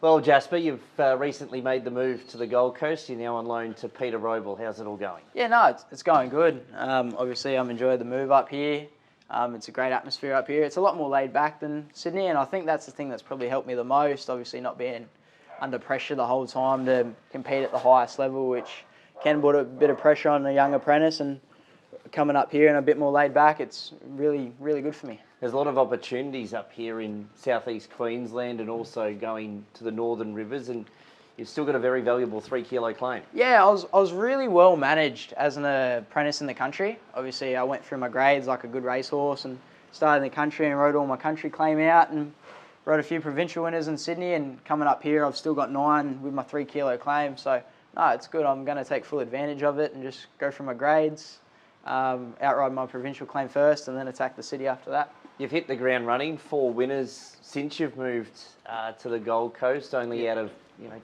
Well, Jasper, you've recently made the move to the Gold Coast. You're now on loan to Peter Robl. How's it all going? Yeah, no, it's going good. Obviously, I'm enjoying the move up here. It's a great atmosphere up here. It's a lot more laid back than Sydney, and I think that's the thing that's probably helped me the most. Obviously, not being under pressure the whole time to compete at the highest level, which can put a bit of pressure on a young apprentice, and coming up here and a bit more laid back, it's really, really good for me. There's a lot of opportunities up here in southeast Queensland and also going to the northern rivers, and you've still got a very valuable 3 kilo claim. Yeah, I was really well managed as an apprentice in the country. Obviously, I went through my grades like a good racehorse and started in the country and rode all my country claim out and rode a few provincial winners in Sydney, and coming up here I've still got 9 with my 3 kilo claim. So no, it's good. I'm going to take full advantage of it and just go through my grades, outride my provincial claim first and then attack the city after that. You've hit the ground running, 4 winners since you've moved to the Gold Coast, only out of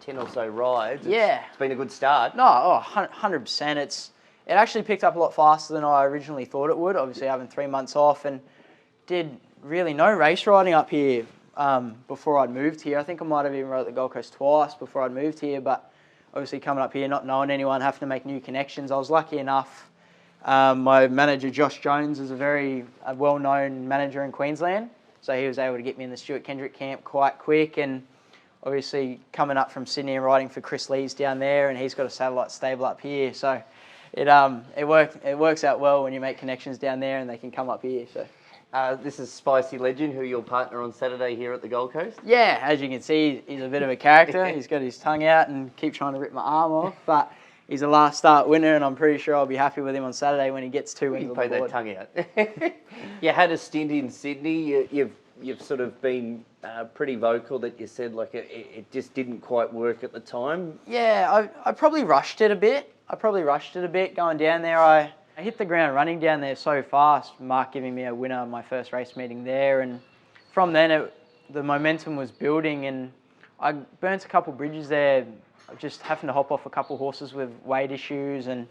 10 or so rides. It's been a good start. No, 100%. It actually picked up a lot faster than I originally thought it would. Obviously, having 3 months off, and did really no race riding up here before I'd moved here. I think I might have even rode at the Gold Coast twice before I'd moved here, but obviously coming up here, not knowing anyone, having to make new connections, I was lucky enough. My manager, Josh Jones, is a very well-known manager in Queensland, so he was able to get me in the Stuart Kendrick camp quite quick, and obviously coming up from Sydney and riding for Chris Lees down there, and he's got a satellite stable up here, so it works out well when you make connections down there and they can come up here. So this is Spicy Legend, who you'll partner on Saturday here at the Gold Coast. Yeah, as you can see, he's a bit of a character. He's got his tongue out and keep trying to rip my arm off, but he's a last start winner, and I'm pretty sure I'll be happy with him on Saturday when he gets 2 wins on the board. You can pay that tongue out. You had a stint in Sydney. You've sort of been pretty vocal that you said like it just didn't quite work at the time. Yeah, I probably rushed it a bit. Going down there. I hit the ground running down there so fast, Mark giving me a winner on my first race meeting there, and from then the momentum was building, and I burnt a couple bridges there, just having to hop off a couple horses with weight issues, and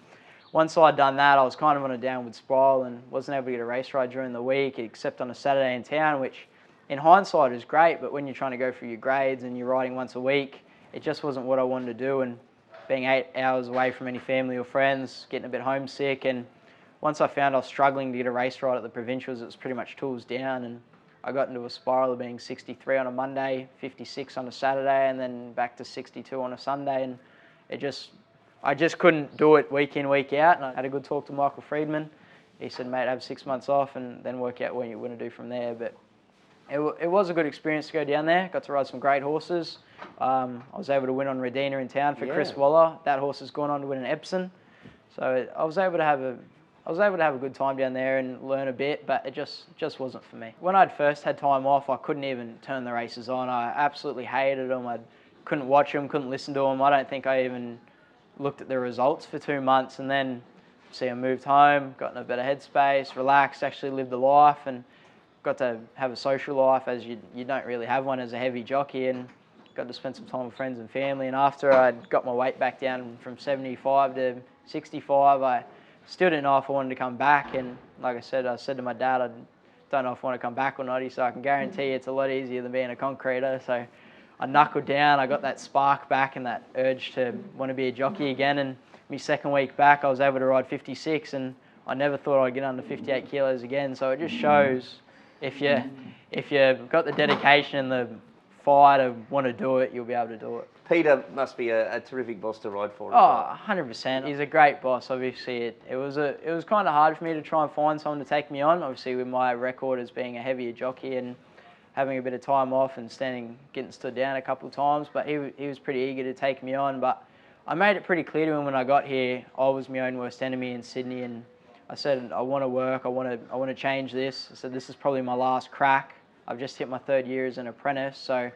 once I'd done that, I was kind of on a downward spiral and wasn't able to get a race ride during the week, except on a Saturday in town, which in hindsight is great, but when you're trying to go through your grades and you're riding once a week, it just wasn't what I wanted to do, and being 8 hours away from any family or friends, getting a bit homesick, and once I found I was struggling to get a race ride at the provincials, it was pretty much tools down, and I got into a spiral of being 63 on a Monday, 56 on a Saturday, and then back to 62 on a Sunday, and I just couldn't do it week in, week out, and I had a good talk to Michael Friedman. He said, mate, have 6 months off and then work out what you want to do from there, but it was a good experience to go down there. Got to ride some great horses. I was able to win on Redina in town for Chris Waller. That horse has gone on to win an Epsom. So I was able to have a good time down there and learn a bit, but it just wasn't for me. When I'd first had time off, I couldn't even turn the races on. I absolutely hated them. I couldn't watch them, couldn't listen to them. I don't think I even looked at the results for 2 months, and then I moved home, got in a better headspace, relaxed, actually lived a life, and got to have a social life as you don't really have one as a heavy jockey, and got to spend some time with friends and family. And after I'd got my weight back down from 75 to 65, I still didn't know if I wanted to come back, and like I said to my dad, I don't know if I want to come back or not. He said, I can guarantee you it's a lot easier than being a concreter. So I knuckled down, I got that spark back and that urge to want to be a jockey again, and my second week back I was able to ride 56, and I never thought I'd get under 58 kilos again. So it just shows if you've got the dedication and the fire to want to do it, you'll be able to do it. Peter must be a terrific boss to ride for. Oh, 100%. He's a great boss. Obviously, it was kind of hard for me to try and find someone to take me on. Obviously, with my record as being a heavier jockey and having a bit of time off and getting stood down a couple of times, but he was pretty eager to take me on. But I made it pretty clear to him when I got here, I was my own worst enemy in Sydney, and I said, I want to work, I want to change this. I said, this is probably my last crack. I've just hit my 3rd year as an apprentice, so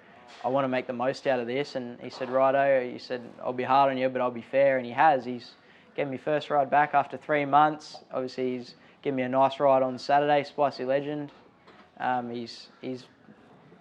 I want to make the most out of this. And he said, righto, he said, I'll be hard on you, but I'll be fair. And he has. He's given me first ride back after 3 months. Obviously, he's given me a nice ride on Saturday, Spicy Legend. He's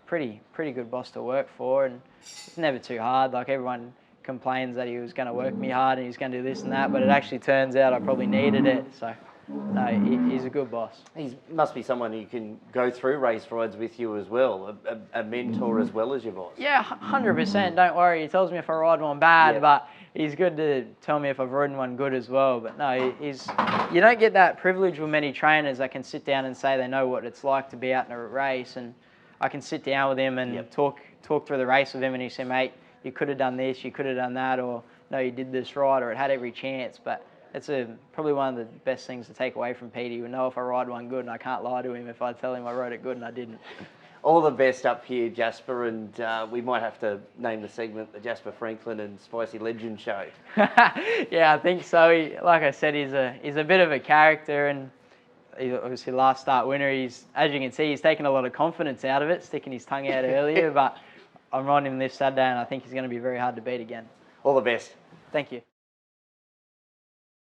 pretty good boss to work for, and it's never too hard. Like, everyone complains that he was going to work me hard and he's going to do this and that, but it actually turns out I probably needed it. So no, he's a good boss. He must be someone who can go through race rides with you as well, a mentor as well as your boss. Yeah, 100%. Don't worry. He tells me if I ride one bad, Yep. but he's good to tell me if I've ridden one good as well. But no, you don't get that privilege with many trainers that can sit down and say they know what it's like to be out in a race, and I can sit down with him and Yep. talk through the race with him, and he say, mate, you could have done this, you could have done that, or no, you did this right, or it had every chance. But it's probably one of the best things to take away from Peter. You know if I ride one good, and I can't lie to him if I tell him I rode it good and I didn't. All the best up here, Jasper, and we might have to name the segment the Jasper Franklin and Spicy Legend Show. Yeah, I think so. Like I said, he's a bit of a character, and he's obviously last start winner. As you can see, he's taken a lot of confidence out of it, sticking his tongue out earlier, but I'm riding him this Saturday, and I think he's going to be very hard to beat again. All the best. Thank you.